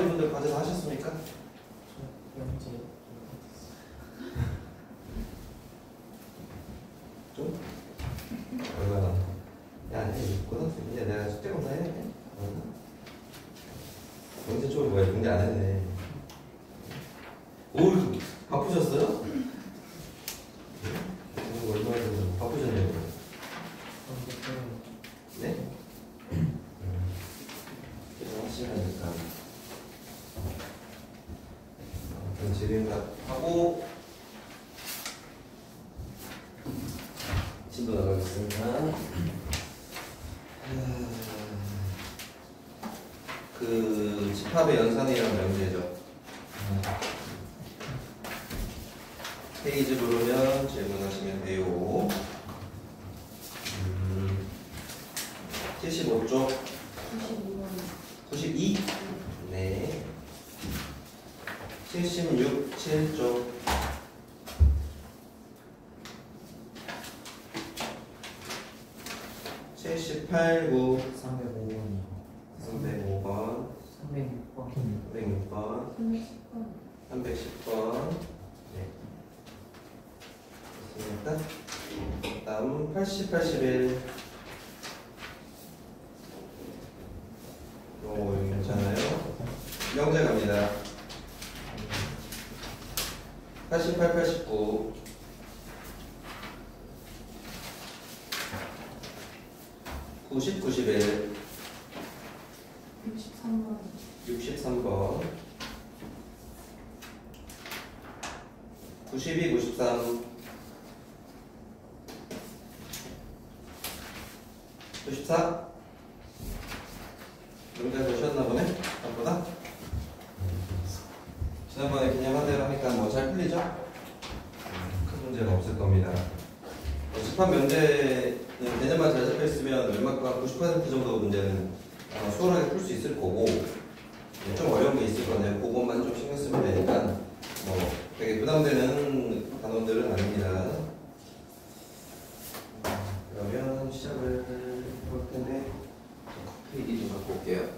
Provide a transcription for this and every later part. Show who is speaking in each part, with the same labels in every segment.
Speaker 1: 분들 과제 다 하셨습니까? 좀? 얼마나? 야, 고등학생이야. 내가 숙제 검사 해야 돼. 영재 쪽으로 뭐야? 문제 안 했네. 오, 바쁘셨어요? 얼마나 바쁘셨냐고. 네? 하시라니까. 그럼 질의응답하고 진도 나가겠습니다. 그 집합의 연산이란 명제죠. 페이지 부르면 질문하시면 돼요. 75쪽 92? 네. 76, 7쪽 78, 9
Speaker 2: 305번이요.
Speaker 1: 305번
Speaker 2: 306번
Speaker 1: 306번 310번 네. 됐습니까? 다음 80, 81 오, 괜찮아요? 명제 갑니다. 88, 89 90, 91
Speaker 3: 63번
Speaker 1: 63번 92, 93 94 문제 보셨나 보네? 답보다? 지난번에 그냥 한 대로 하니까 뭐 잘 풀리죠? 큰 문제가 없을 겁니다. 집합 명제는 개념만 잘 잡혀 있으면 웬만큼 90% 정도 문제는 아마 수월하게 풀 수 있을 거고 좀 어려운 게 있을 건데 그것만 좀 신경 쓰면 되니까 뭐 되게 부담되는 단원들은 아닙니다. 그러면 시작을 해볼 텐데 페이지 좀 갖고 올게요.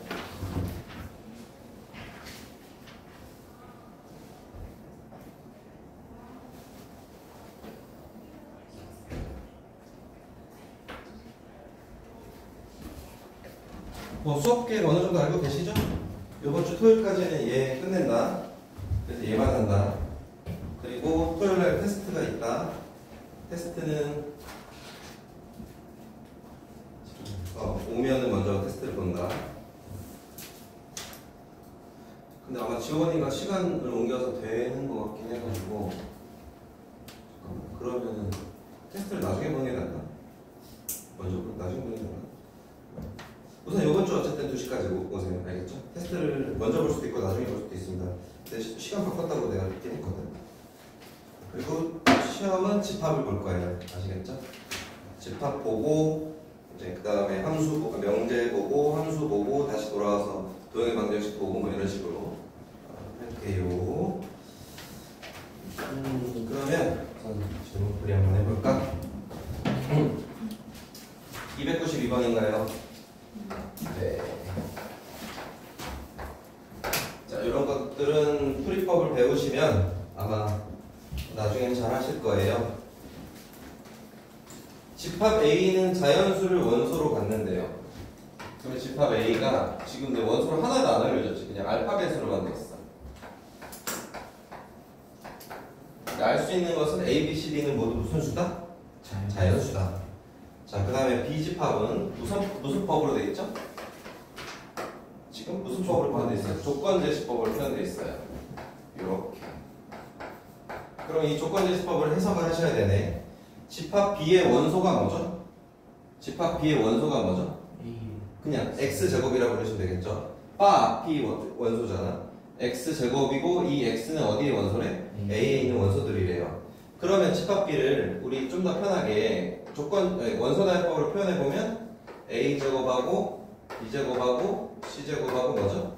Speaker 1: 뭐 수업 계획 어느 정도 알고 계시죠? 이번 주 토요일까지는 얘 끝낸다. 그래서 얘만 한다. 그리고 토요일 날 테스트가 있다. 테스트는 오면은 먼저 테스트를 본다. 근데 아마 지원이가 시간을 옮겨서 되는 것 같긴 해가지고 잠깐만 그러면은 테스트를 나중에 보는 게 낫나? 먼저 나중에 보는 게 낫나? 우선 이번 주 어쨌든 2시까지 오세요. 알겠죠? 테스트를 먼저 볼 수도 있고 나중에 볼 수도 있습니다. 근데 시간 바꿨다고 내가 듣긴 했거든. 그리고 시험은 집합을 볼 거예요. 아시겠죠? 집합 보고 이제 그 다음에 함수 보고 명제 보고 함수 보고 다시 돌아와서 도형의 방정식 보고 뭐 이런 식으로 할게요. 그러면 우선 질문풀이 한번 해볼까? 292번인가요? 네. 자, 이런 것들은 풀이법을 배우시면 아마 나중엔 잘 하실 거예요. 집합 A는 자연수를 원소로 갖는데요. 그럼 집합 A가 지금 내 원소를 하나도 안 알려줬지. 그냥 알파벳으로만 돼 있어. 알 수 있는 것은 A, B, C, D는 모두 무슨 수다? 자연수다. 자, 그 다음에 B집합은 무슨 법으로 돼 있죠? 지금 무슨 법으로 표현되어 있어요? 조건제시법으로 표현되어 있어요. 이렇게. 그럼 이 조건제시법을 해석을 하셔야 되네. 집합 B의 원소가 뭐죠? 집합 B의 원소가 뭐죠? 그냥 X제곱이라고 부르시면 되겠죠? 바 B 원소잖아. X제곱이고 이 X는 어디의 원소래? A에 있는 원소들이래요. 그러면 집합 B를 우리 좀 더 편하게 원소다이법으로 표현해보면 A제곱하고 B제곱하고 C제곱하고 뭐죠?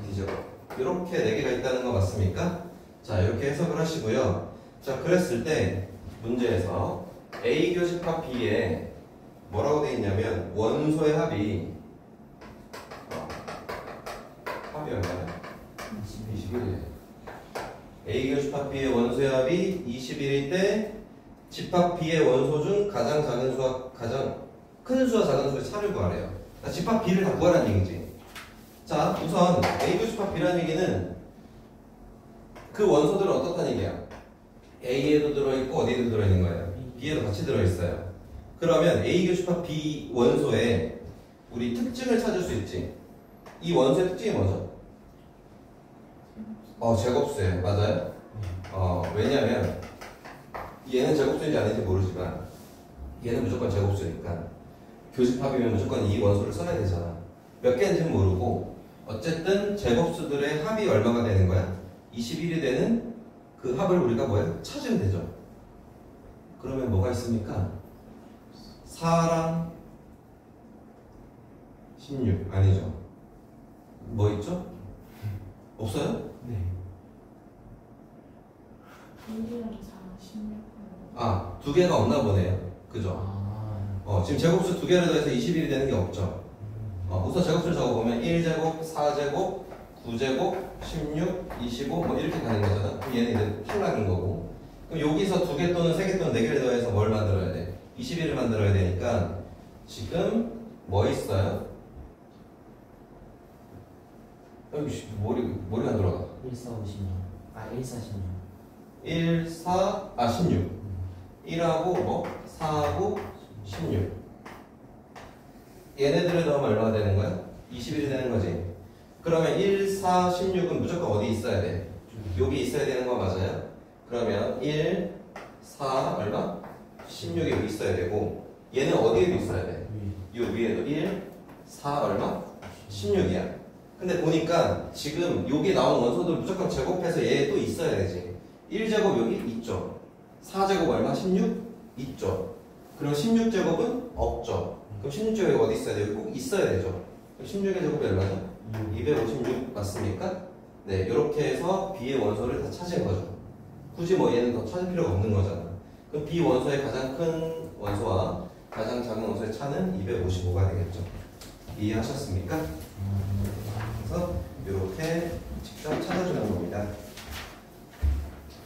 Speaker 1: D제곱. 이렇게 4개가 있다는 거 맞습니까? 자, 이렇게 해석을 하시고요. 자, 그랬을 때 문제에서 A 교집합 B에 뭐라고 되어 있냐면 원소의 합이 얼마야? 21이래. A 교집합 B의 원소의 합이 21일 때 집합 B의 원소 중 가장 작은 수와 가장 큰 수와 작은 수의 차를 구하래요. 그러니까 집합 B를 다 구하라는 얘기지. 자, 우선 A 교집합 B라는 얘기는 그 원소들은 어떻다는 얘기야? A에도 들어있고 어디에도 들어있는 거예요? B에도 같이 들어있어요. 그러면 A 교집합 B 원소에 우리 특징을 찾을 수 있지. 이 원소의 특징이 뭐죠? 제곱수예요. 맞아요? 왜냐면 얘는 제곱수인지 아닌지 모르지만 얘는 무조건 제곱수니까 교집합이면 무조건 이 원소를 써야 되잖아. 몇 개인지는 모르고 어쨌든 제곱수들의 합이 얼마가 되는 거야? 21이 되는 그 합을 우리가 뭐예요? 찾으면 되죠. 그러면 뭐가 있습니까? 4랑 16 아니죠? 뭐 있죠? 없어요?
Speaker 2: 네.
Speaker 3: 1이랑 4, 16.
Speaker 1: 두 개가 없나 보네요. 그죠?
Speaker 2: 아.
Speaker 1: 지금 제곱수 두 개를 더해서 21이 되는 게 없죠. 우선 제곱수를 적어보면 1제곱, 4제곱, 9제곱, 16, 25 뭐 이렇게 가는 거잖아. 그럼 얘는 이제 탈락인 거고. 그럼 여기서 두 개 또는 세 개 또는 네 개를 더해서 뭘 만들어야 돼? 21을 만들어야 되니까 지금 뭐 있어요? 여기 머리가 안 돌아가.
Speaker 2: 1, 4, 5, 16. 1, 4, 16.
Speaker 1: 1, 4, 16. 1하고 뭐? 4하고 16. 얘네들을 더하면 얼마가 되는 거야? 21이 되는 거지. 그러면 1, 4, 16은 무조건 어디 있어야 돼? 여기 있어야 되는 거 맞아요? 그러면 1, 4, 얼마? 16이 여기 있어야 되고 얘는 어디에도 있어야 돼? 이 위에도 1, 4 얼마? 16이야. 근데 보니까 지금 여기 나온 원소들 무조건 제곱해서 얘 또 있어야 되지. 1제곱 여기 있죠. 4제곱 얼마? 16? 있죠. 그럼 16제곱은 없죠. 그럼 16제곱이 어디 있어야 돼요? 꼭 있어야 되죠. 그럼 16의 제곱이 얼마죠? 256 맞습니까? 네, 이렇게 해서 B의 원소를 다 찾은 거죠. 굳이 뭐 얘는 더 찾을 필요가 없는 거잖아. 그럼 B 원소의 가장 큰 원소와 가장 작은 원소의 차는 255가 되겠죠. 이해하셨습니까? 그래서 이렇게 직접 찾아주는 겁니다.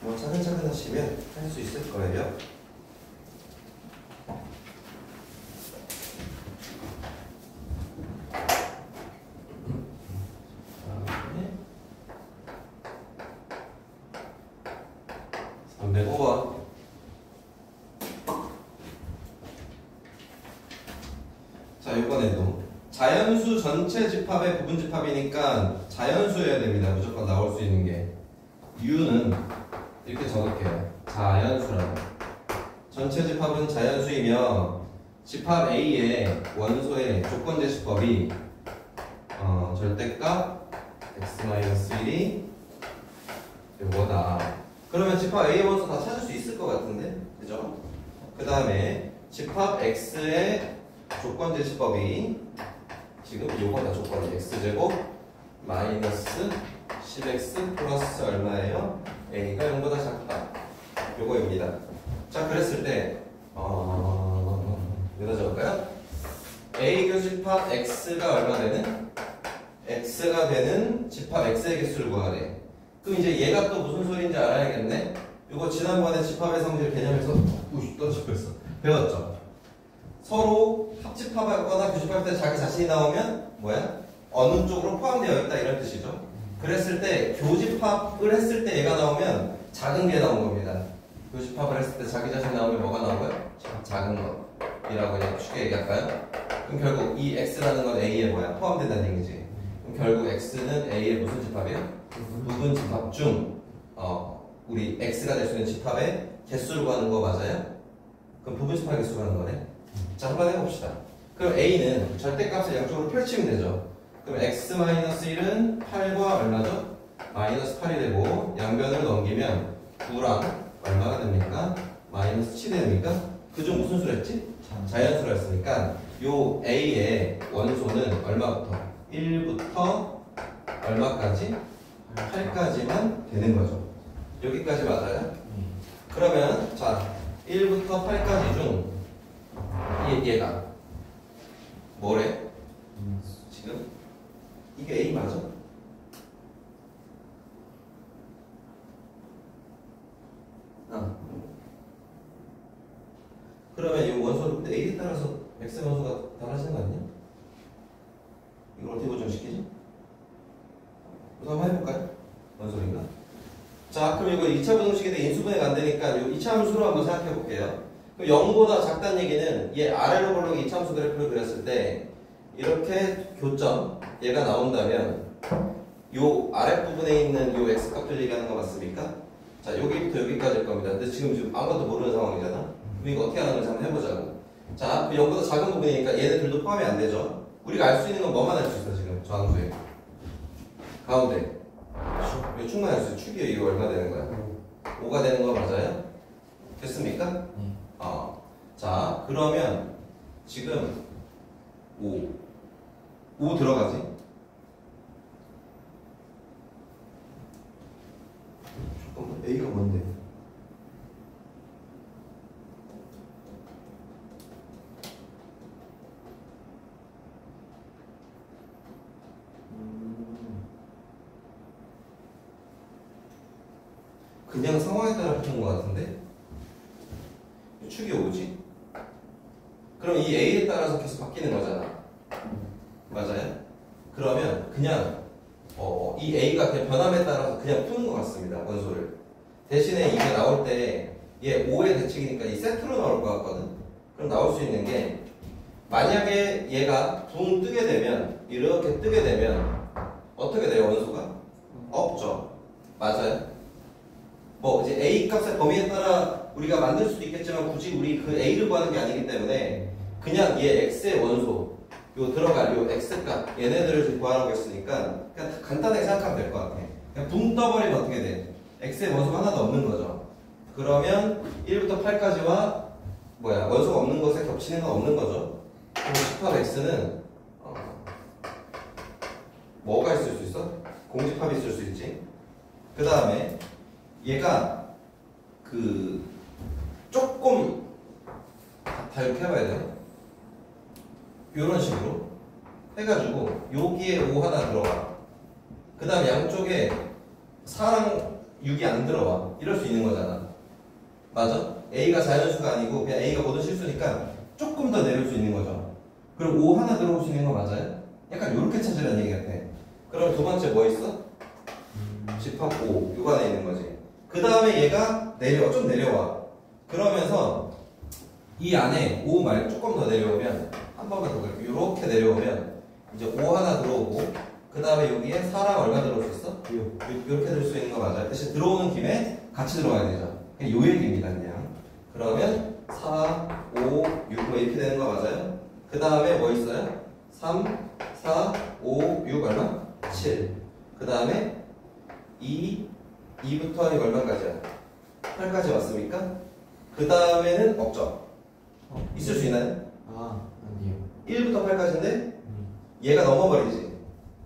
Speaker 1: 뭐 차근차근 하시면 할 수 있을 거예요. 다음에 305번. 자, 이번에도 자연수 전체 집합의 부분 집합이니까 자연수여야 됩니다. 무조건 나올 수 있는 게. U는 이렇게 적을게요. 자연수라고. 전체 집합은 자연수이며 집합 A의 원소의 조건 제시법이 절대값 x-1이 이거다. 그러면 집합 A의 원소 다 찾을 수 있을 것 같은데, 그죠? 그 다음에 집합 X의 조건 제시법이 지금 요거다. 조건이 x제곱 마이너스 10x 플러스 얼마예요? a가 0보다 작다. 요거입니다. 자, 그랬을 때 여기다 적을까요? a 교집합 x가 얼마 되는? x가 되는 집합 x의 개수를 구하래. 그럼 이제 얘가 또 무슨 소리인지 알아야겠네. 이거 지난번에 집합의 성질 개념에서 떠집혔어. 배웠죠? 서로 합집합하거나 교집합할 때 자기 자신이 나오면 뭐야? 어느 쪽으로 포함되어 있다 이런 뜻이죠. 그랬을 때 교집합을 했을 때 얘가 나오면 작은 게 나온 겁니다. 교집합을 했을 때 자기 자신이 나오면 뭐가 나오고요? 작은 것이라고 그냥 쉽게 얘기할까요? 그럼 결국 이 x라는 건 a에 뭐야? 포함된다는 얘기지. 그럼 결국 x는 a의 무슨 집합이에요? 부분 집합 중 우리 x가 될 수 있는 집합의 개수를 구하는 거 맞아요? 그럼 부분 집합 개수 구하는 거네. 자, 한번 해봅시다. 그럼 a는 절대값을 양쪽으로 펼치면 되죠. 그럼 x-1은 8과 얼마죠? 마이너스 8이 되고 양변으로 넘기면 9랑 얼마가 됩니까? 마이너스 7이 됩니까? 그중 무슨 수랬지? 자연수라 했으니까 요 a의 원소는 얼마부터? 1부터 얼마까지? 8까지만 되는 거죠. 여기까지 맞아요? 그러면 자 1부터 8까지 중 얘가 뭐래? 지금 이게 A 맞아? 그러면 이 원소를 근데 A에 따라서 X 원소가 달라지는 거 아니냐? 이걸 어떻게 고정시키지? 그래서 한번 해볼까요? 뭔 소린가? 자, 그럼 이거 2차 부등식인데 인수분해가 안 되니까 이 2차 함수로 한번 생각해 볼게요. 0보다 작다는 얘기는 얘 아래로 볼록이 2차 함수 그래프를 그렸을 때 이렇게 교점 얘가 나온다면 요 아랫부분에 있는 요 x 값들 얘기하는 거 맞습니까? 자, 여기부터 여기까지일 겁니다. 근데 지금 아무것도 모르는 상황이잖아. 그럼 이거 어떻게 하는 건지 한번 해보자고. 자, 그 0보다 작은 부분이니까 얘네들도 포함이 안 되죠. 우리가 알 수 있는 건 뭐만 알 수 있어 지금 저 함수에 가운데 이거 충분히 알 수 있어. 축이 이거 얼마 되는 거야? 5가 되는 거 맞아요? 됐습니까?
Speaker 2: 네.
Speaker 1: 자, 그러면 지금 5 들어가지? 잠깐만, A가 뭔데? 그냥 상황에 따라 푸는 것 같은데? 축이 5지? 그럼 이 A에 따라서 계속 바뀌는 거잖아. 맞아요? 그러면 그냥 이 A가 그냥 변함에 따라서 그냥 푸는 것 같습니다. 원소를. 대신에 이게 나올 때 얘 5의 대칭이니까 이 세트로 나올 것 같거든. 그럼 나올 수 있는 게 만약에 얘가 붕 뜨게 되면 이렇게 뜨게 되면 어떻게 돼요? 원소가? 없죠. 맞아요? 뭐 이제 A 값의 범위에 따라 우리가 만들 수도 있겠지만 굳이 우리 그 A를 구하는 게 아니기 때문에 그냥 얘 X의 원소 요 들어갈 요 X 값 얘네들을 구하라고 했으니까 그냥 간단하게 생각하면 될 것 같아. 그냥 붕 떠버리면 어떻게 돼? X의 원소가 하나도 없는 거죠. 그러면 1부터 8까지와 원소가 없는 것에 겹치는 건 없는 거죠. 그럼 집합 X는 뭐가 있을 수 있어? 공집합이 있을 수 있지. 그 다음에 얘가 그 조금 다 이렇게 해봐야 돼요. 이런 식으로 해가지고 여기에 5 하나 들어와. 그 다음에 양쪽에 4랑 6이 안 들어와. 이럴 수 있는 거잖아. 맞아? A가 자연수가 아니고 그냥 A가 모든 실수니까 조금 더 내릴 수 있는 거죠. 그럼 5 하나 들어올 수 있는 거 맞아요? 약간 이렇게 찾으라는 얘기 같아. 그럼 두 번째 뭐 있어? 집합 5 요 안에 있는 거지. 그 다음에 얘가 좀 내려와. 그러면서 이 안에 5 말고 조금 더 내려오면 한 번만 더 볼게요. 이렇게 내려오면 이제 5 하나 들어오고 그 다음에 여기에 4랑 얼마 들어올 수 있어? 6 이렇게 들 수 있는 거 맞아요. 대신 들어오는 김에 같이 들어가야 되죠. 그냥 요 얘기입니다. 그냥. 그러면 4, 5, 6 뭐 이렇게 되는 거 맞아요? 그 다음에 뭐 있어요? 3, 4, 5, 6 얼마? 7. 그 다음에 2부터 이거 얼마까지야? 8까지 왔습니까? 그 다음에는 없죠. 있을 수 있나요?
Speaker 2: 아니요.
Speaker 1: 1부터 8까지인데 얘가 넘어버리지.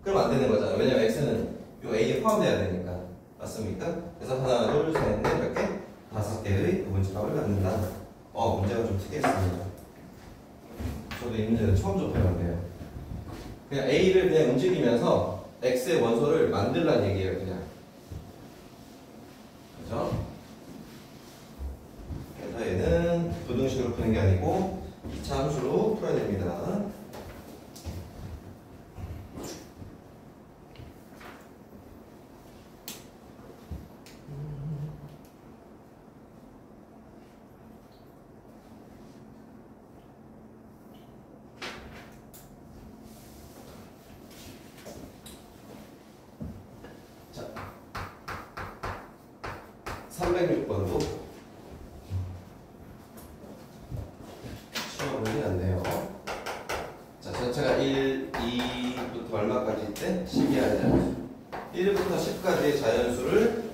Speaker 1: 그럼 안 되는 거잖아. 왜냐면 x는 요 a에 포함돼야 되니까. 맞습니까? 그래서 하나, 둘, 셋, 넷, 몇 개? 5개의 부분집합을 갖는다. 문제가 좀 특이했습니다. 저도 이 문제는 처음 접해봤네요. 그냥 a를 그냥 움직이면서 x의 원소를 만들라는 얘기예요. 그냥. 그죠? 그래서 얘는 부등식으로 푸는 게 아니고 2차 함수로 풀어야 됩니다. 자, 306번도 시험 문제 났네요. 자, 전체가 1, 2부터 얼마까지 있대? 10이 아니라 1부터 10까지의 자연수를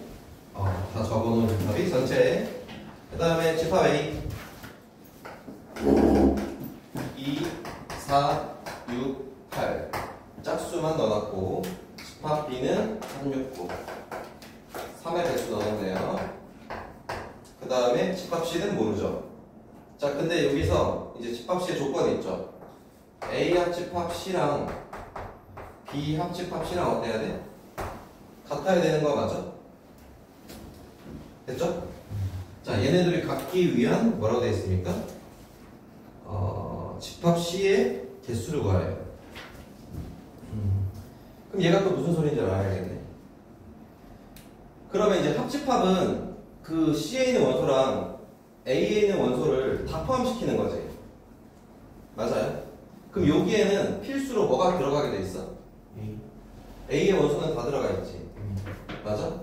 Speaker 1: 다 적어놓은 집합이 전체에. 그 다음에 집합 A 2, 4, 6, 8 짝수만 넣어놨고 집합 B는 369 3의 배수 넣었네요. 그 다음에 집합 C는 모르죠. 자, 근데 여기서 이제 집합 C의 조건이 있죠. A 합집합 C랑 B 합집합 C랑 어때야 돼? 같아야 되는 거 맞죠? 됐죠? 자, 얘네들이 같기 위한 뭐라고 되어 있습니까? 집합 C의 개수를 구하래요. 그럼 얘가 또 무슨 소리인지 알아야겠네. 그러면 이제 합집합은 그 C에 있는 원소랑 A에 있는 원소를 다 포함시키는 거지. 맞아요? 그럼 여기에는 필수로 뭐가 들어가게 돼 있어? A의 원소는 다 들어가 있지. 맞아?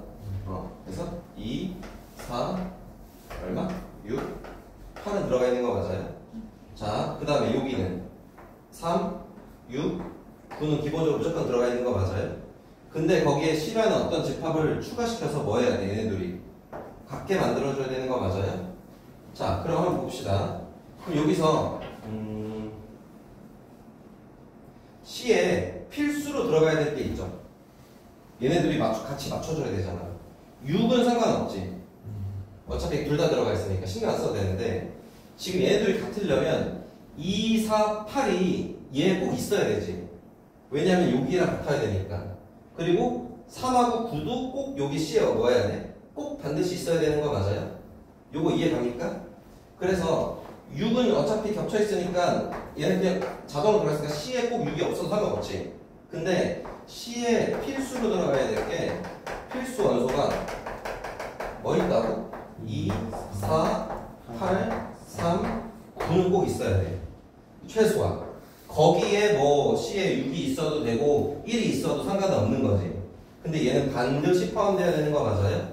Speaker 1: 그래서 2, 4, 얼마? 6, 8은 들어가 있는 거 맞아요? 자, 그 다음에 여기는 3, 6, 9는 기본적으로 무조건 들어가 있는 거 맞아요? 근데 거기에 C라는 어떤 집합을 추가시켜서 뭐 해야 돼? 얘네들이 같게 만들어줘야 되는 거 맞아요? 자, 그럼 한번 봅시다. 그럼 여기서 C에 필수로 들어가야 될 게 있죠. 얘네들이 같이 맞춰줘야 되잖아. 6은 상관없지. 어차피 둘 다 들어가 있으니까 신경 안 써도 되는데 지금 얘네들이 같으려면 2, 4, 8이 얘 꼭 있어야 되지. 왜냐면 여기랑 같아야 되니까. 그리고 3하고 9도 꼭 여기 C에 뭐 해야 돼? 꼭 반드시 있어야 되는 거 맞아요? 요거 이해 갑니까? 그래서 6은 어차피 겹쳐 있으니까 얘는 그냥 자동으로 들어갔으니까 C에 꼭 6이 없어도 상관없지. 근데 C에 필수로 들어가야 될 게 필수 원소가 뭐 있다고? 2, 4, 8, 3, 9는 꼭 있어야 돼. 최소한. 거기에 뭐 C에 6이 있어도 되고 1이 있어도 상관없는 거지. 근데 얘는 반드시 포함되어야 되는 거 맞아요?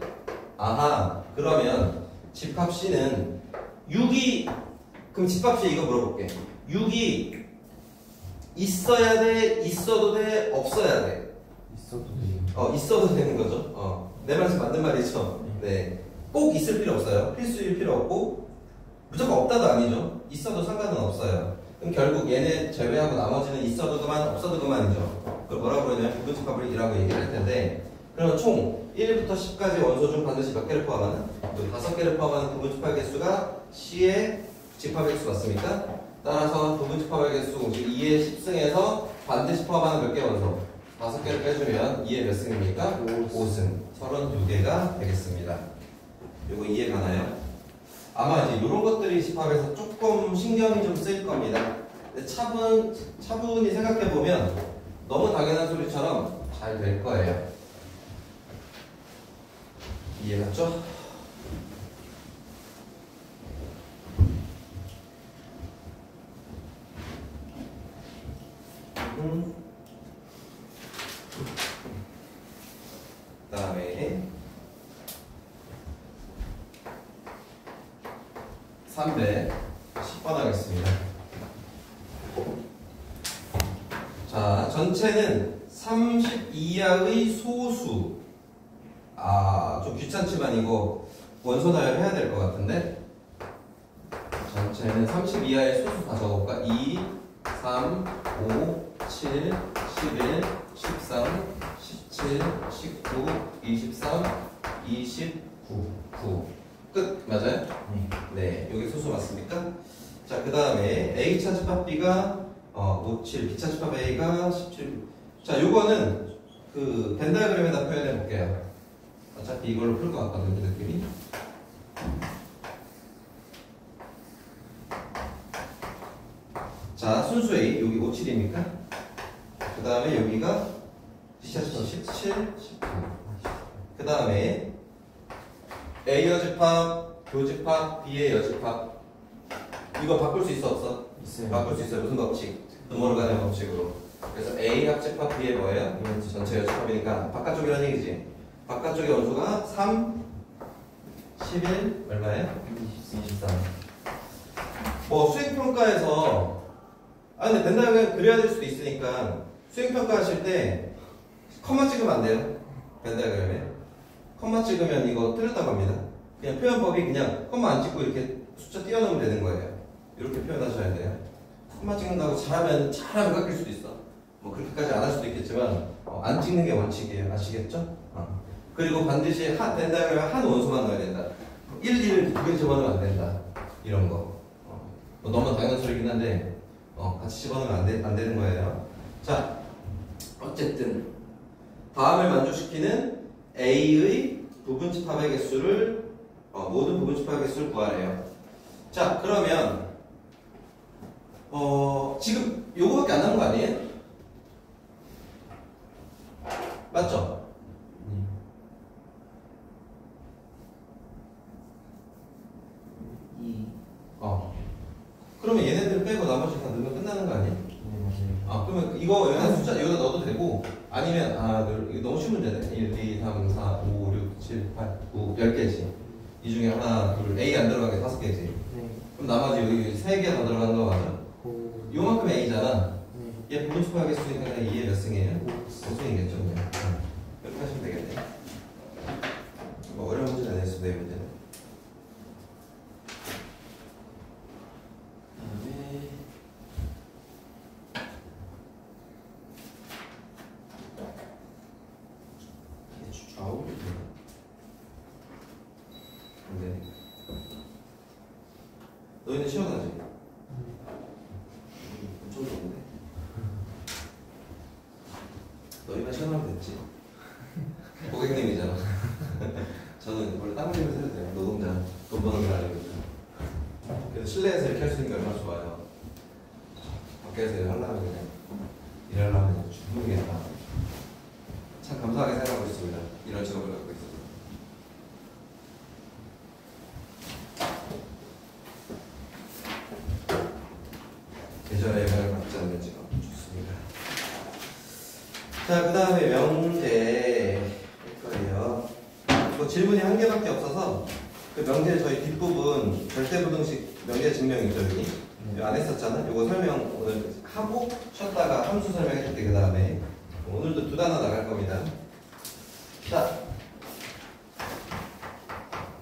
Speaker 1: 아하, 그러면 집합 C는 6이, 그럼 집합 C 이거 물어볼게. 6이 있어야 돼, 있어도 돼, 없어야 돼?
Speaker 2: 있어도 돼요.
Speaker 1: 있어도 되는 거죠. 내 말씀 맞는 말이죠. 네. 꼭 있을 필요 없어요. 필수일 필요 없고, 무조건 없다도 아니죠. 있어도 상관은 없어요. 그럼 결국 얘네 제외하고 나머지는 있어도 그만, 없어도 그만이죠. 그걸 뭐라고 그러냐면 부분집합을 2라고 얘기를 할 텐데, 그러면 총 1부터 10까지 원소 중 반드시 몇 개를 포함하는? 5개를 포함하는 부분집합 개수가 C의 집합 개수 맞습니까? 따라서 부분집합 개수 2의 10승에서 반드시 포함하는 몇 개 원소? 5개를 빼주면 2의 몇 승입니까? 5승. 32개가 되겠습니다. 요거 이해 가나요? 아마 이제 이런 것들이 집합에서 조금 신경이 좀 쓰일 겁니다. 근데 차분히 생각해보면 너무 당연한 소리처럼 잘 될 거예요. 이해갔죠? 그 다음에 310번 하겠습니다. 자, 전체는 30 이하의 소수. 좀 귀찮지만 이거 원소 나열해야 될 것 같은데. 전체는 30 이하의 소수 다 적어볼까? 2, 3, 5, 7, 11, 13, 17, 19, 23, 29, 9. 끝. 맞아요? 네. 여기 소수 맞습니까? 자, 그 다음에 A차 집합 B가 5, 7, B차 집합 A가 17. 자, 요거는 그 벤 다이어그램에다 표현해 볼게요. 어차피 이걸로 풀 것 같거든요, 느낌이. 자, 순수 A, 여기 5, 7입니까? 그 다음에 여기가 B차 집합 17, 19. 그 다음에 A 여집합, 교집합, B의 여집합. 이거 바꿀 수 있어, 없어?
Speaker 2: 있어요.
Speaker 1: 바꿀 수 있어요. 무슨 법칙? 드모르간의 법칙으로. 그래서 A 합집합 B의 뭐예요? 전체 여집합이니까 바깥쪽이라는 얘기지. 바깥쪽의 원소가 3, 11, 얼마예요? 23. 뭐 수행평가에서 근데 벤다이어그램 그려야 될 수도 있으니까 수행평가 하실 때 컴마 찍으면 안 돼요. 벤다이어그램에 컴마 찍으면 이거 틀렸다고 합니다. 그냥 표현법이 그냥 컴마 안 찍고 이렇게 숫자 띄워넣으면 되는 거예요. 이렇게 표현하셔야 돼요. 컴마 찍는다고 잘하면 깎일 수도 있어. 뭐 그렇게까지 안 할 수도 있겠지만 안 찍는 게 원칙이에요. 아시겠죠? 그리고 반드시 벤다이어그램에 한 원소만 넣어야 된다. 1, 2를 두 개 집어넣으면 안 된다. 이런 거. 뭐 너무 당연한 소리긴 한데 같이 집어넣으면 안 되는 거예요. 자, 어쨌든 다음을 만족시키는 A의 부분집합의 개수를 모든 부분집합의 개수를 구하래요. 자, 그러면 지금 요거밖에 안 남은 거 아니에요? 맞죠?
Speaker 2: 이.
Speaker 1: 그러면 얘네들 빼고 나머지 다 넣으면 끝나는 거 아니에요?
Speaker 2: 네, 맞아요.
Speaker 1: 그러면 이거 여기다 숫자 여기다 넣어도 되고 아니면 이거 너무 쉬운 문제네. 1, 2, 3, 4, 5, 6, 7, 8, 9, 10개지. 이 중에 하나, 둘, A 안 들어간 게 5개지.
Speaker 2: 네.
Speaker 1: 그럼 나머지 여기 3개 더 들어가는 거 맞아?
Speaker 2: 고.
Speaker 1: 요만큼 A잖아.
Speaker 2: 네.
Speaker 1: 얘 부분 수하겠으니까 2에 몇 승이에요?
Speaker 2: 고.
Speaker 1: 5승이겠죠 그냥. 이렇게 하시면 되겠네. 뭐 어려운 문제는 안 했어, 내 문제는. 그다음에 이게 좌우로 되나? 안 되네. 너희는 시원하지? 엄청 좋은데? 너희만 시원하면 됐지. 고객님이잖아. 저는 원래 땀 흘리면서 해도 돼요. 노동자. 돈 버는 게 아니거든요. 그래서 실내에서 이렇게 할 수 있는 게 얼마나 좋아요. 밖에서 일을 하려면 그냥 일하려면 그냥 죽는겠다. 참 감사하게 생각하고 있습니다. 이런 직업을 갖고 있어서. 계절의 영향을 받지 않는 직업. 좋습니다. 자, 그 다음에 명제 할 거예요. 뭐 질문이 한 개밖에 없어서 그 명제 저희 뒷부분 절대부등식 명제 증명이죠 여기. 안 했었잖아. 이거 설명 오늘 하고 쉬었다가 함수 설명해줄게. 그 다음에 오늘도 2단어 나갈 겁니다. 자,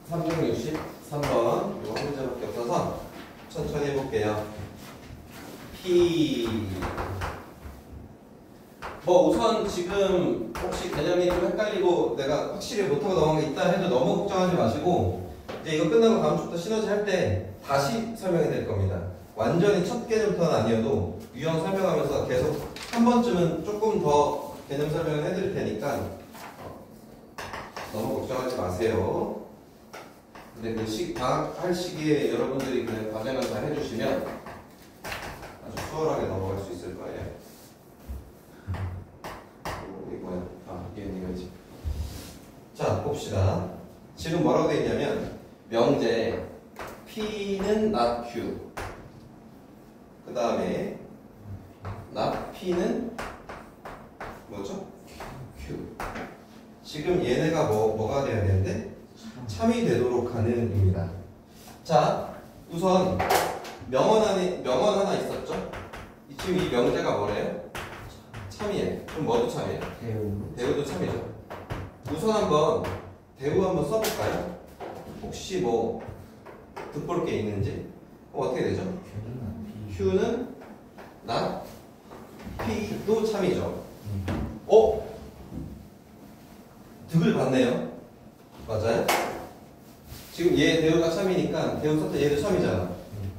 Speaker 1: 363번 이거 한 문제밖에 없어서 천천히 해볼게요. P 뭐 우선 지금 혹시 개념이 좀 헷갈리고 내가 확실히 못하고 넘어간 게 있다 해도 너무 걱정하지 마시고 이제 이거 끝나고 다음 주부터 시너지 할 때 다시 설명해 드릴 겁니다. 완전히 첫 개념부터는 아니어도 유형 설명하면서 계속 한 번쯤은 조금 더 개념 설명을 해드릴 테니까 너무 걱정하지 마세요. 근데 그 방학 할 시기에 여러분들이 그냥 과제만 잘 해주시면 아주 수월하게 넘어갈 수 있을 거예요. 이게 뭐야? 얘는 이거지. 자, 봅시다. 지금 뭐라고 되어 있냐면 명제 P는 not Q. 그 다음에 not P는 뭐죠? Q. 지금 얘네가 뭐가 돼야 되는데 참이 되도록 하는입니다. 자, 우선 명언 하나 있었죠? 지금 이 명제가 뭐래요? 참이에요. 그럼 뭐도 참이에요? 대우도 참이죠. 우선 한번 대우 한번 써볼까요? 혹시 뭐 득볼 게 있는지 어떻게 되죠? Q는 not P도 참이죠. 득을 봤네요. 맞아요? 지금 얘 대우가 참이니까 대우 썼다 얘도 참이잖아.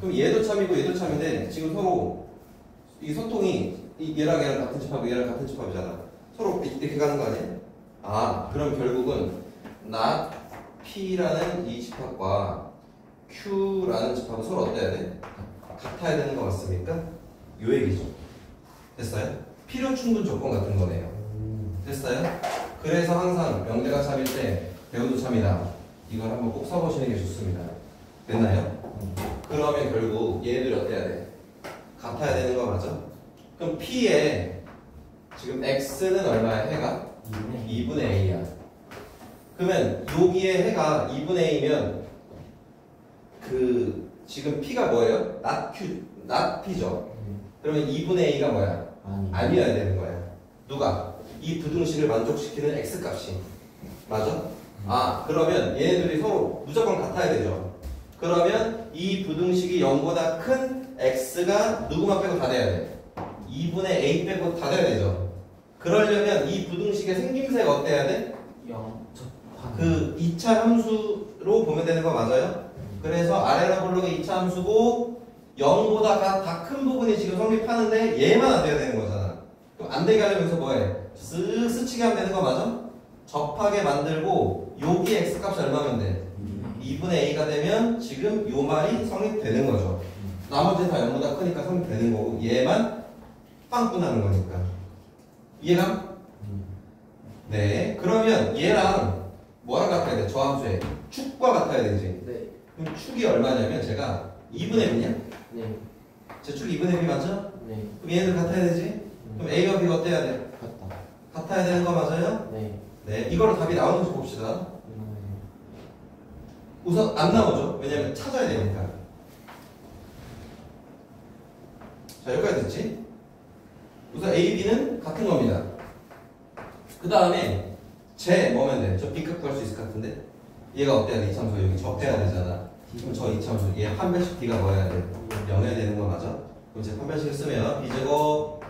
Speaker 1: 그럼 얘도 참이고 얘도 참인데 지금 서로 이 소통이 얘랑 같은 집합이고 얘랑 같은 집합이잖아. 서로 이렇게 가는 거 아니에요? 그럼 결국은 not P라는 이 집합과 Q라는 집합은 서로 어때야 돼? 같아야 되는 거 맞습니까? 요 얘기죠. 됐어요? 필요 충분 조건 같은 거네요. 됐어요? 그래서 항상 명제가 참일 때 대우도 참이다. 이걸 한번 꼭 써보시는 게 좋습니다. 됐나요? 그러면 결국 얘들이 어때야 돼? 같아야 되는 거 맞아? 그럼 P에 지금 X는 얼마야? 해가? 2분의 A야. 그러면 여기에 해가 2분의 A면 그 지금 P가 뭐예요? not P죠. 그러면 2분의 A가 뭐야? 아니어야 되는 거야. 누가? 이 부등식을 만족시키는 X값이. 맞아? 그러면 얘네들이 서로 무조건 같아야 되죠. 그러면 이 부등식이 0보다 큰 X가 누구만 빼고 다 돼야 돼. 2분의 A 빼고 다 돼야 되죠. 그러려면 이 부등식의 생김새가 어때야 돼?
Speaker 2: 0.
Speaker 1: 그 2차 함수로 보면 되는 거 맞아요? 그래서 아래로 볼록의 2차 함수고 0보다 다 큰 부분이 지금 성립하는데 얘만 안 돼야 되는 거잖아. 그럼 안 되게 하려면 여기서 뭐해? 쓱 스치게 하면 되는 거 맞아? 접하게 만들고 여기 X값이 얼마면 돼? 2분의 A가 되면 지금 요 말이 성립되는 거죠. 나머지는 다 0보다 크니까 3이 되는 거고 얘만 빵꾸나는 거니까. 이해가? 네. 그러면 얘랑 뭐랑 같아야 돼? 저함수에 축과 같아야 되지.
Speaker 2: 네.
Speaker 1: 그럼 축이 얼마냐면 제가 2분의 B냐?
Speaker 2: 네.
Speaker 1: 제 축이 2분의 B 맞죠?
Speaker 2: 네.
Speaker 1: 그럼 얘네들 같아야 되지? 그럼 A와 B가 어때야 돼?
Speaker 2: 같다.
Speaker 1: 같아야 되는 거 맞아요?
Speaker 2: 네.
Speaker 1: 네. 이거로 답이 나오는지 봅시다. 우선 안 나오죠? 왜냐면 찾아야 되니까. 자, 여기까지 됐지? 우선 A, B는 같은 겁니다. 그 다음에 제 뭐면 돼? 저 B값 구할 수 있을 것 같은데? 얘가 어때야 돼? 이참수 여기 접해야 되잖아. 그럼 저 이참수 얘 한 배씩 B가 뭐 해야 돼? 0해야 되는 거 맞아? 그럼 제가 한 배씩을 쓰면 B제곱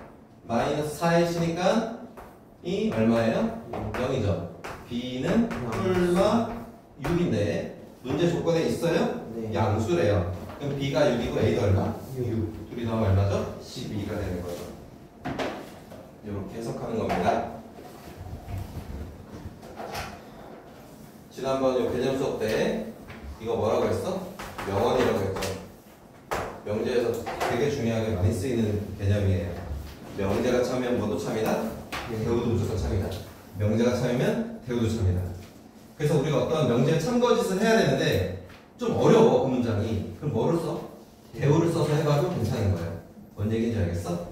Speaker 1: 마이너스 4H니까 이 얼마예요? 0이죠. B는 풀마 6인데 문제 조건에 있어요?
Speaker 2: 네.
Speaker 1: 양수래요. 그럼 B가 6이고 A도 얼마?
Speaker 2: 6.
Speaker 1: 둘이 더하면 얼마죠? 12가 되는 거죠. 이렇게 해석하는 겁니다. 지난번 이 개념 수업 때 이거 뭐라고 했어? 명언이라고 했죠. 명제에서 되게 중요하게 많이 쓰이는 개념이에요. 명제가 참이면 뭐도 참이다? 대우도 무조건 참이다. 명제가 참이면 대우도 참이다. 그래서 우리가 어떤 명제의 참거짓을 해야 되는데 좀 어려워 그 문장이. 그럼 뭐를 써? 대우를 써서 해봐도 괜찮은 거예요. 뭔 얘기인지 알겠어?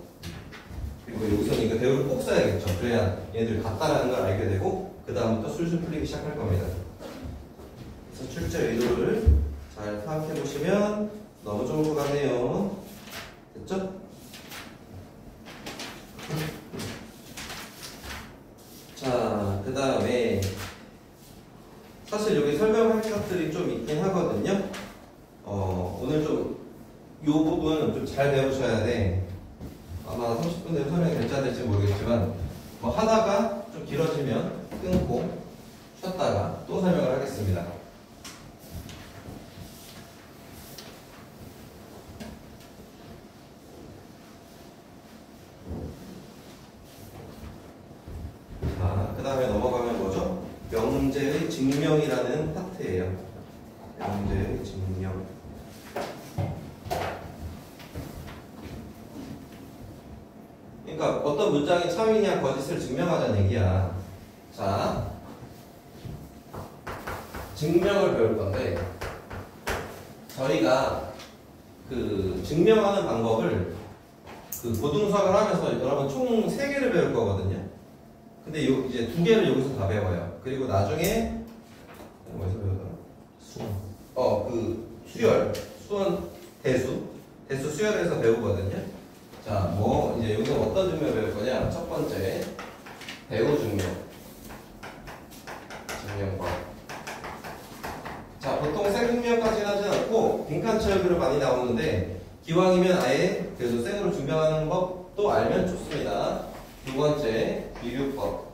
Speaker 1: 그리고 여기서는 이거 대우를 꼭 써야겠죠. 그래야 얘들 같다라는 걸 알게 되고 그 다음부터 술술 풀리기 시작할 겁니다. 그래서 출제 의도를 잘 파악해 보시면 너무 좋은 것 같네요. 됐죠? 자, 그 다음에 사실 여기 설명할 것들이 좀 있긴 하거든요. 오늘 좀 이 부분 좀 잘 배우셔야 돼. 아마 30분 내로 설명이 될지 안 될지 모르겠지만 뭐 하다가 좀 길어지면 끊고 쉬었다가 또 설명을 하겠습니다. 자, 그 다음에 넘어가면 뭐죠? 명제의 증명이라는 파트예요. 명제의 증명. 그러니까 어떤 문장이 참이냐 거짓을 증명하자는 얘기야. 자, 증명을 배울 건데 저희가 그 증명하는 방법을 그 고등수학을 하면서 여러분 총 3개를 배울 거거든요. 근데 요 이제 2개를 여기서 다 배워요. 그리고 나중에 어디서 배우더라?
Speaker 2: 수원.
Speaker 1: 그 수열, 수원 대수 수열에서 배우거든요. 자, 뭐 이제 여기서 어떤 증명을 배울 거냐? 첫 번째 대우 증명법. 자, 보통 생증명까지는 하진 않고 빈칸 채우기로 많이 나오는데 기왕이면 아예 그래서 생으로 증명하는 법도 알면 좋습니다. 두 번째 비교법이라는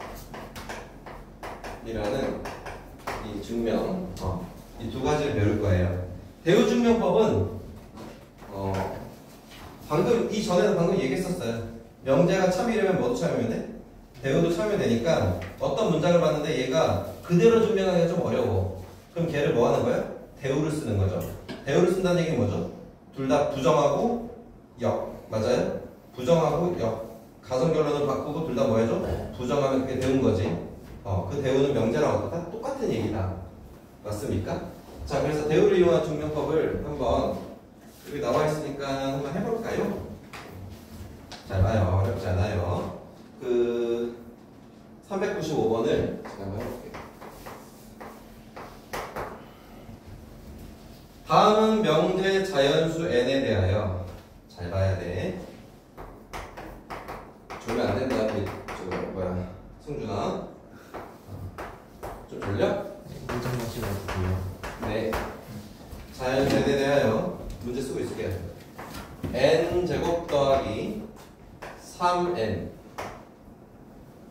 Speaker 1: 이 증명, 이 두 가지를 배울 거예요. 대우 증명법은 방금 이전에도 방금 얘기했었어요. 명제가 참이려면 뭐도 참이면 돼? 대우도 참이면 되니까 어떤 문장을 봤는데 얘가 그대로 증명하기가 좀 어려워. 그럼 걔를 뭐 하는 거야? 대우를 쓰는 거죠. 대우를 쓴다는 얘기는 뭐죠? 둘 다 부정하고 역 맞아요? 부정하고 역 가성결론을 바꾸고 둘 다 뭐 해줘? 부정하면 그게 대우인 거지. 그 대우는 명제랑 어떻다? 똑같은 얘기다. 맞습니까? 자, 그래서 대우를 이용한 증명법을 한번 여기 나와 있으니까 한번 해볼까요? 잘 봐요. 어렵지 않아요. 그 395번을 제가 한번 해볼게요. 다음은 명제 자연수 n에 대하여 잘 봐야 돼. 졸면 안 된다. 저거 뭐야? 승준아. 좀 졸려?
Speaker 2: 문장 마시고 어떡해요?
Speaker 1: 네. 자연수 n에 대하여 문제 쓰고 있을게요. n 제곱 더하기 3n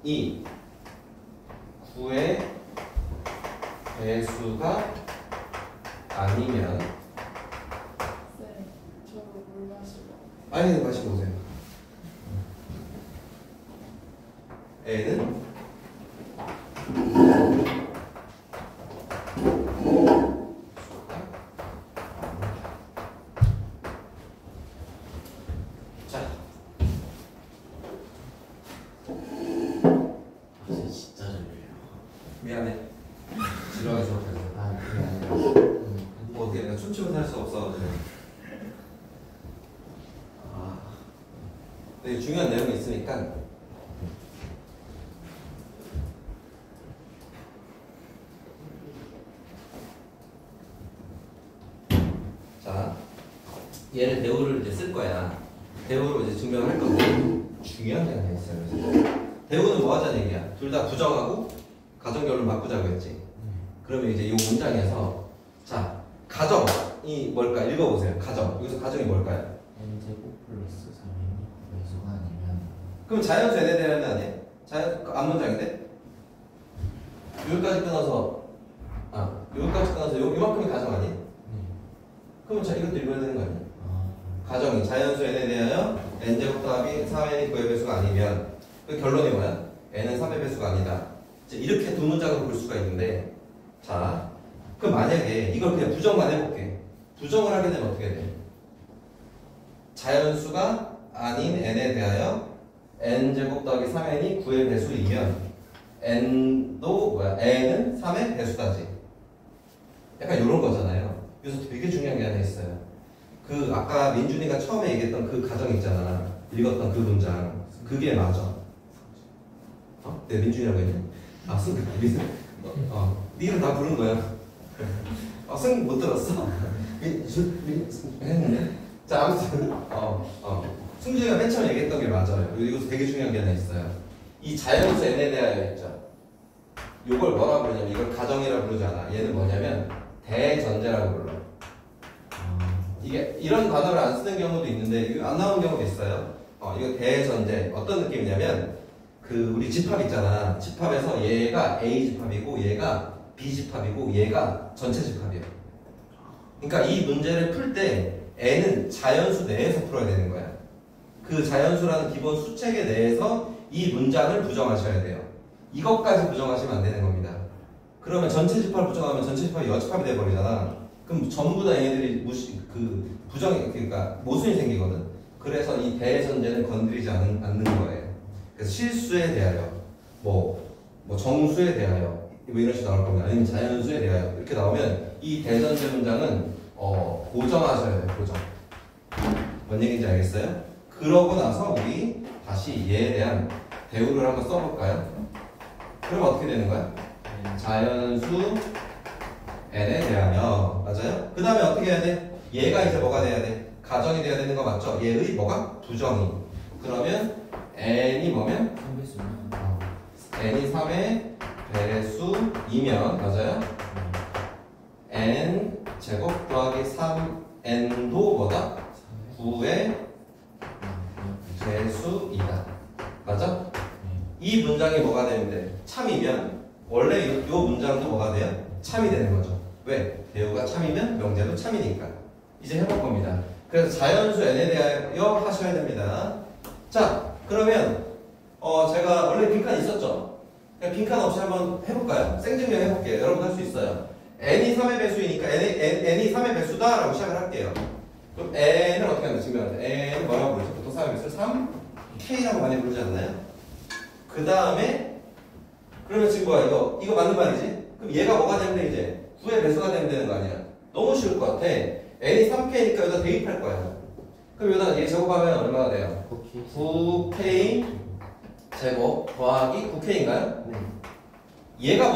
Speaker 1: 이 9의 배수가 아니면
Speaker 3: 네, 저 물 마시고.
Speaker 1: 아니 마시고 오세요. n은 자,
Speaker 2: 진짜 잘해요.
Speaker 1: 미안해. 지루하게 수업해서.
Speaker 2: 아, 그게 아니라.
Speaker 1: 뭐 어떻게 내가 춤추면 살 수 없어가지고.
Speaker 2: 아,
Speaker 1: 근데 중요한 내용이 있으니까. 자, 얘는 대우를 이제 쓸 거야. 대우로 이제 증명을 할 거고. 중요한 게 하나 있어요. 그래서. 대우는 뭐 하자는 얘기야? 둘 다 부정하고 가정결론 바꾸자고 했지. 그러면 이제 이 문장에서 자, 가정이 뭘까? 읽어보세요. 가정. 여기서 가정이 뭘까요?
Speaker 2: n제곱 플러스 3이 배수가 아니면.
Speaker 1: 그럼 자연수 n에 대한 아니에요? 앞문장인데? 여기까지 끊어서 여기까지 끊어서 요만큼이 가정 아니에요? 그럼 자 이것도 읽어야 되는 거 아니에요? 가정이 자연수 n에 대하여 n제곱 더하기 3n이 9의 배수가 아니면 그 결론이 뭐야? n은 3의 배수가 아니다. 이제 이렇게 두 문장으로 볼 수가 있는데 자, 그럼 만약에 이걸 그냥 부정만 해볼게. 부정을 하게 되면 어떻게 돼? 자연수가 아닌 n에 대하여 n제곱 더하기 3n이 9의 배수이면 n도 뭐야? n은 3의 배수다지. 약간 이런 거잖아요. 그래서 되게 중요한 게 하나 있어요. 그 아까 민준이가 처음에 얘기했던 그 가정 있잖아. 읽었던 그 문장. 그게 맞아. 내가 민준이라고 했냐? 민준. 네 이름 다 부른 거야. 승 못 들었어? 했는데. 자, 아무튼 승준이가 맨 처음에 얘기했던 게 맞아요. 이것도 되게 중요한 게 하나 있어요. 이 자연수 n에 대하여 있죠. 이걸 뭐라 부르냐면 이걸 가정이라 부르지 않아. 얘는 뭐냐면 대전제라고 불러. 이게 이런 단어를 안 쓰는 경우도 있는데 이거 안 나오는 경우도 있어요. 이거 대전제. 어떤 느낌이냐면 그 우리 집합 있잖아. 집합에서 얘가 A 집합이고 얘가 B 집합이고 얘가 전체 집합이에요. 그러니까 이 문제를 풀 때 n은 자연수 내에서 풀어야 되는 거야. 그 자연수라는 기본 수체계 내에서 이 문장을 부정하셔야 돼요. 이것까지 부정하시면 안 되는 겁니다. 그러면 전체 집합을 부정하면 전체 집합이 여집합이 돼버리잖아. 그럼 전부 다 얘네들이 부정이 그러니까 모순이 생기거든. 그래서 이 대전제는 건드리지 않는 거예요. 그래서 실수에 대하여 뭐 정수에 대하여 뭐 이런 식으로 나올 겁니다. 아니면 자연수에 대하여 이렇게 나오면 이 대전제 문장은 고정하셔야 돼요. 고정. 뭔 얘기인지 알겠어요? 그러고 나서 우리 다시 얘에 대한 대우를 한번 써볼까요? 그럼 어떻게 되는 거야? 자연수 n에 대하여. 맞아요? 그 다음에 어떻게 해야 돼? 얘가 이제 뭐가 돼야 돼? 가정이 돼야 되는 거 맞죠? 얘의 뭐가? 부정이. 그러면 n이 뭐면?
Speaker 2: 3배수면.
Speaker 1: n이 3의 배수이면 맞아요? n 제곱 더하기 3n도 뭐다? 9의 배수이다. 맞아? 이 문장이 뭐가 되는데 참이면 원래 이 문장도 뭐가 돼요? 참이 되는 거죠. 왜? 대우가 참이면 명제도 참이니까. 이제 해볼 겁니다. 그래서 자연수 n에 대하여 하셔야 됩니다. 자, 그러면 제가 원래 빈칸 있었죠? 그냥 빈칸 없이 한번 해볼까요? 생증명 해볼게요. 여러분 할 수 있어요. n이 3의 배수이니까 n이 3의 배수다 라고 시작을 할게요. 그럼 n을 어떻게 하는지 증명할 때 n은 뭐라고 부르죠? 보통 3의 배수 3 K라고 많이 부르지 않나요? 그 다음에 그러면 지금 뭐야 이거 맞는 말이지? 그럼 얘가 뭐가 되면 돼 이제? 9의 배수가 되면 되는 거 아니야? 너무 쉬울 것 같아. n이 3K니까 여기다 대입할 거야. 그럼 여기다 얘 제곱하면 얼마가 돼요? 9K 제곱 더하기 9K인가요?
Speaker 2: 네.
Speaker 1: 얘가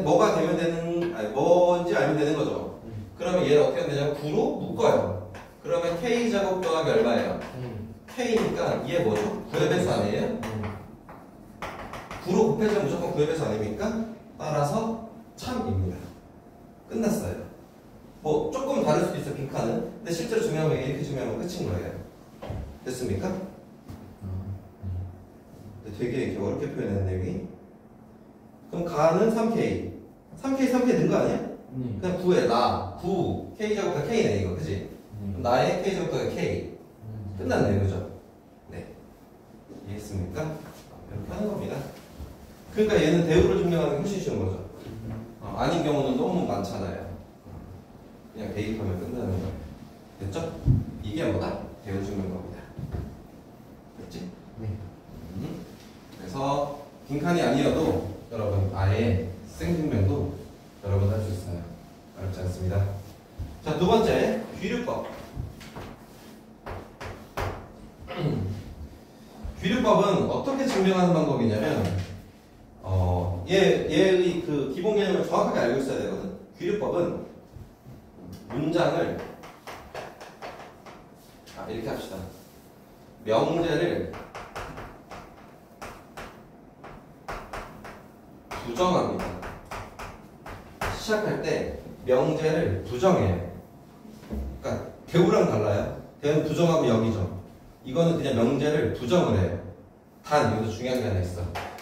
Speaker 1: 뭐가 되면 되는, 뭔지 알면 되는 거죠. 그러면 얘를 어떻게 하면 되냐면 9로 묶어요. 그러면 K 제곱 더하기 얼마예요? K니까 얘 뭐죠? 9의 배수 아니에요? 9로 곱해주면 무조건 9의 배수 아닙니까? 따라서 참입니다. 끝났어요. 뭐 조금 다를 수도 있어 빈칸은. 근데 실제로 중요한 건 이렇게 중요한 건 끝인 거예요. 됐습니까? 되게 이렇게 어렵게 표현했는 내용이. 그럼 가는 3K. 3K 넣은 거 아니야?
Speaker 2: 네.
Speaker 1: 그냥 9에 나 9 K 제곱부터 K네 이거 그치? 그럼 나의 K 제곱부터 K. 끝났네요 그죠? 네. 이해했습니까? 이렇게 하는 겁니다. 그러니까 얘는 대우를 증명하는 게 훨씬 쉬운 거죠. 아닌 경우는 너무 많잖아요. 그냥 대입하면 끝나는 거. 됐죠? 이게 뭐다? 대우 증명 겁니다. 빈칸이 아니어도 여러분 아예 생증명도 여러분 할 수 있어요. 어렵지 않습니다. 자, 두 번째 귀류법. 귀류법은 어떻게 증명하는 방법이냐면 얘의 그 기본 개념을 정확하게 알고 있어야 되거든. 귀류법은 문장을 이렇게 합시다. 명제를 부정합니다. 시작할 때 명제를 부정해요. 그러니까 대우랑 달라요. 대우는 부정하고 여기죠. 이거는 그냥 명제를 부정을 해요. 단 여기서 중요한 게 하나 있어.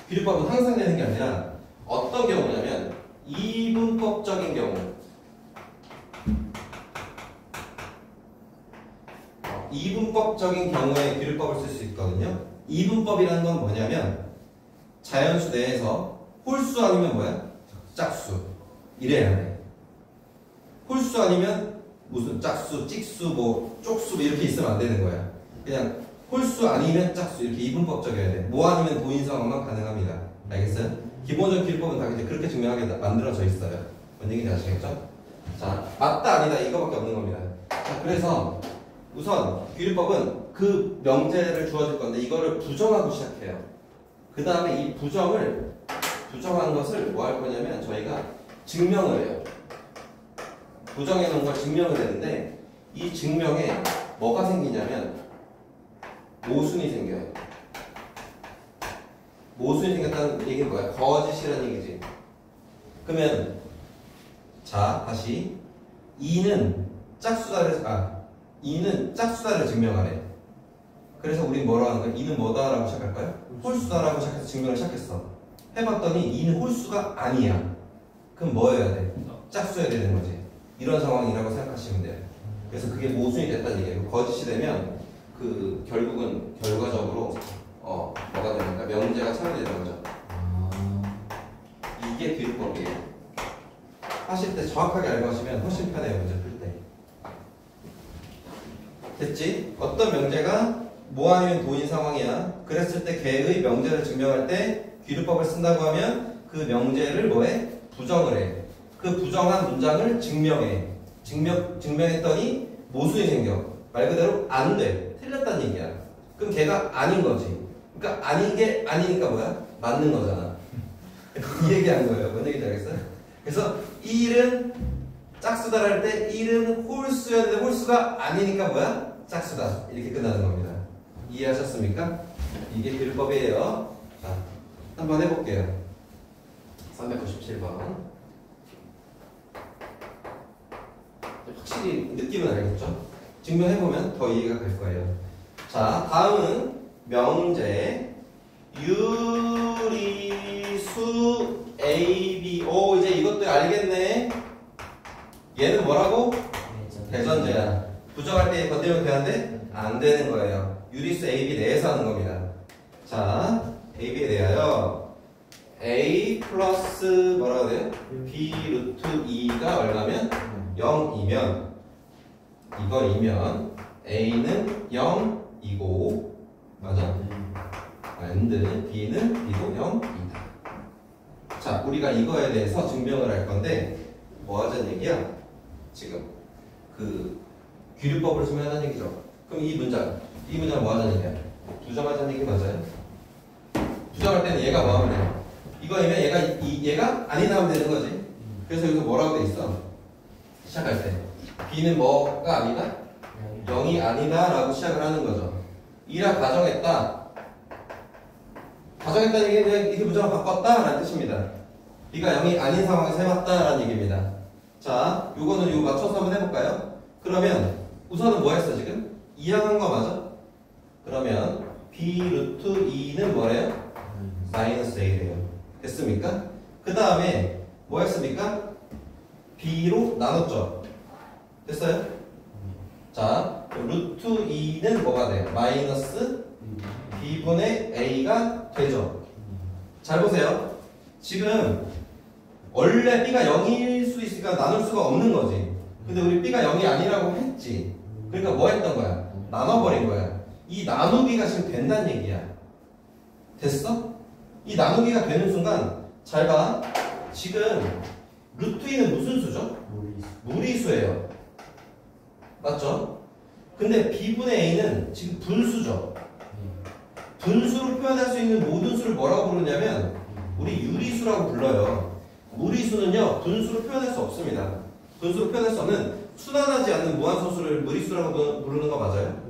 Speaker 1: 귀류법은 항상 되는 게 아니라 어떤 경우냐면 이분법적인 경우. 이분법적인 경우에 귀류법을 쓸 수 있거든요. 이분법이라는 건 뭐냐면 자연수 내에서 홀수 아니면 뭐야? 짝수. 이래야 돼. 홀수 아니면 무슨 짝수, 찍수, 뭐 쪽수 이렇게 있으면 안 되는 거야. 그냥 홀수 아니면 짝수 이렇게 이분법적이어야 돼. 뭐 아니면 도인 상황만 가능합니다. 알겠어요? 기본적인 귀류법은 다 이제 그렇게 증명하게 만들어져 있어요. 뭔 얘기인지 아시겠죠? 자, 맞다 아니다 이거밖에 없는 겁니다. 자, 그래서 우선 귀류법은 그 명제를 주어질 건데 이거를 부정하고 시작해요. 그 다음에 이 부정한 것을 뭐 할 거냐면 저희가 증명을 해요. 부정해 놓은 걸 증명을 했는데 이 증명에 뭐가 생기냐면 모순이 생겨요. 모순이 생겼다는 얘기는 뭐야? 거짓이라는 얘기지. 그러면 자 다시 2는 짝수다를 증명하래. 그래서 우린 뭐라고 하는 거야? 2는 뭐다라고 시작할까요? 홀수다라고 시작해서 증명을 시작했어. 해봤더니 2는 홀수가 아니야. 그럼 뭐여야 돼? 짝수여야 되는 거지. 이런 상황이라고 생각하시면 돼요. 그래서 그게 모순이 됐다는 얘기예요. 거짓이 되면 그 결국은 결과적으로 뭐가 됩니까? 명제가 차별되는 거죠. 이게 귀류법이에요. 하실 때 정확하게 알고 하시면 훨씬 편해요. 문제 풀 때. 됐지? 어떤 명제가 뭐 아니면 도인 상황이야. 그랬을 때 걔의 명제를 증명할 때 귀류법을 쓴다고 하면 그 명제를 뭐해? 부정을 해. 그 부정한 문장을 증명해. 증명했더니 모순이 생겨. 말 그대로 안 돼. 틀렸다는 얘기야. 그럼 걔가 아닌 거지. 그러니까 아닌 게 아니니까 뭐야? 맞는 거잖아. 이 얘기한 거예요. 뭔 얘기인지 알겠어요? 그래서 1은 짝수다를 할 때 1은 홀수였는데 홀수가 아니니까 뭐야? 짝수다. 이렇게 끝나는 겁니다. 이해하셨습니까? 이게 귀류법이에요. 자, 한번 해볼게요. 397번. 확실히 느낌은 알겠죠? 증명해보면 더 이해가 갈 거예요. 자, 다음은 명제 유리수 AB. 오, 이제 이것도 알겠네. 얘는 뭐라고? 대전제야. 부정할 때 건드리면 되는데 안 되는 거예요. 유리수 AB 내에서 하는 겁니다. 자, AB에 대하여 A 플러스 뭐라고 돼요? B 루트 2가 얼마면? 0이면 이거이면 A는 0이고 맞아? and B는 B도 0이다. 자, 우리가 이거에 대해서 증명을 할 건데 뭐 하자는 얘기야? 지금 그 귀류법으로 증명하자는 얘기죠. 그럼 이 문장 뭐 하자는 얘기야? 부정하자는 얘기 맞아요? 부정할 때는 얘가 뭐 하면 돼요? 이거이면 얘가 아니다 하면 되는 거지. 그래서 여기서 뭐라고 돼 있어? 시작할 때 B는 뭐가 아니다? 0이 아니다 라고 시작을 하는 거죠. 2라 가정했다. 가정했다는 얘기는 그냥 이렇게 문장을 바꿨다 라는 뜻입니다. B가 0이 아닌 상황에서 해봤다 라는 얘기입니다. 자, 요거는 이거 맞춰서 한번 해볼까요? 그러면 우선은 뭐 했어 지금? 이항한 거 맞아? 그러면 B 루트 2는 뭐래요? 마이너스 A래요. 됐습니까? 그 다음에 뭐 했습니까? B로 나눴죠? 됐어요? 자, 루트 2는 뭐가 돼요? 마이너스 B분의 A가 되죠? 잘 보세요. 지금 원래 B가 0일 수 있으니까 나눌 수가 없는 거지. 근데 우리 B가 0이 아니라고 했지. 그러니까 뭐 했던 거야? 나눠버린 거야. 이 나누기가 지금 된다는 얘기야. 됐어? 이 나누기가 되는 순간 잘 봐. 지금 루트 2는 무슨 수죠? 무리수예요. 맞죠? 근데 b분의 a는 지금 분수죠. 분수로 표현할 수 있는 모든 수를 뭐라고 부르냐면 우리 유리수라고 불러요. 무리수는요 분수로 표현할 수 없습니다. 분수로 표현할 수 없는 순환하지 않는 무한소수를 무리수라고 부르는 거 맞아요?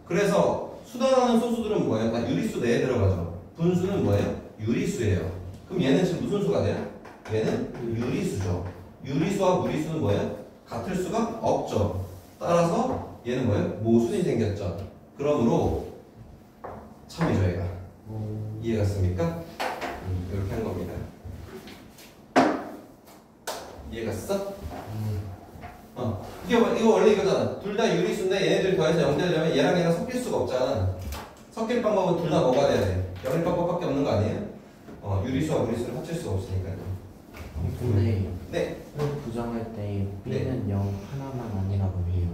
Speaker 1: 그래서 순환하는 소수들은 뭐예요? 다 유리수 내에 들어가죠. 분수는 뭐예요? 유리수예요. 그럼 얘는 지금 무슨 수가 돼요? 얘는 유리수죠. 유리수와 무리수는 뭐예요? 같을 수가 없죠. 따라서 얘는 뭐예요? 모순이 생겼죠. 그러므로 참이죠 얘가. 이해갔습니까? 이렇게 한 겁니다. 이해갔어? 이거 원래 이거잖아. 둘 다 유리수인데 얘네들 더해서 0 되려면 얘랑 얘랑 섞일 수가 없잖아. 섞일 방법은 둘 다 뭐가 돼야 돼? 0일 방법밖에 없는 거 아니에요? 유리수와 무리수를 합칠 수가 없으니까요.
Speaker 2: 근데
Speaker 1: 네.
Speaker 2: 부정할 때 B는 0 하나만 아니라고 해요.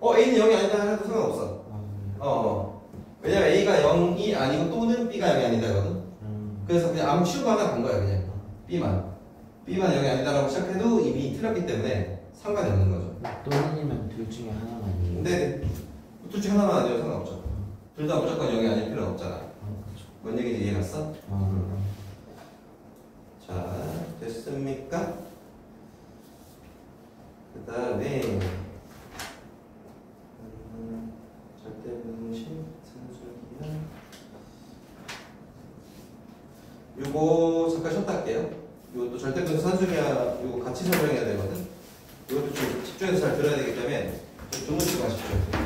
Speaker 1: A는 0이 아니다 해도 상관없어. 왜냐면 A가 0이 아니고 또는 B가 0이 아니다거든. 그래서 그냥 아무 치우고 하나 간 거야 그냥. B만 0이 아니다라고 시작해도 이미 틀렸기 때문에 상관이 없는 거죠.
Speaker 2: 또는이면 둘 중에 하나만이에요.
Speaker 1: 근데 둘 중에 하나만 아니어도 상관없죠. 둘 다 무조건 0이 아닐 필요는 없잖아.
Speaker 2: 그렇죠.
Speaker 1: 뭔 얘기인지 이해갔어? 자, 됐습니까? 그 다음에 절대분식 산술기하 요거 잠깐 쉬었다 할게요. 요것도 절대분식 산술기하 요거 같이 설명해야 되거든. 이것도 좀 집중해서 잘 들어야 되기 때문에 좀 주무시고 가십시오.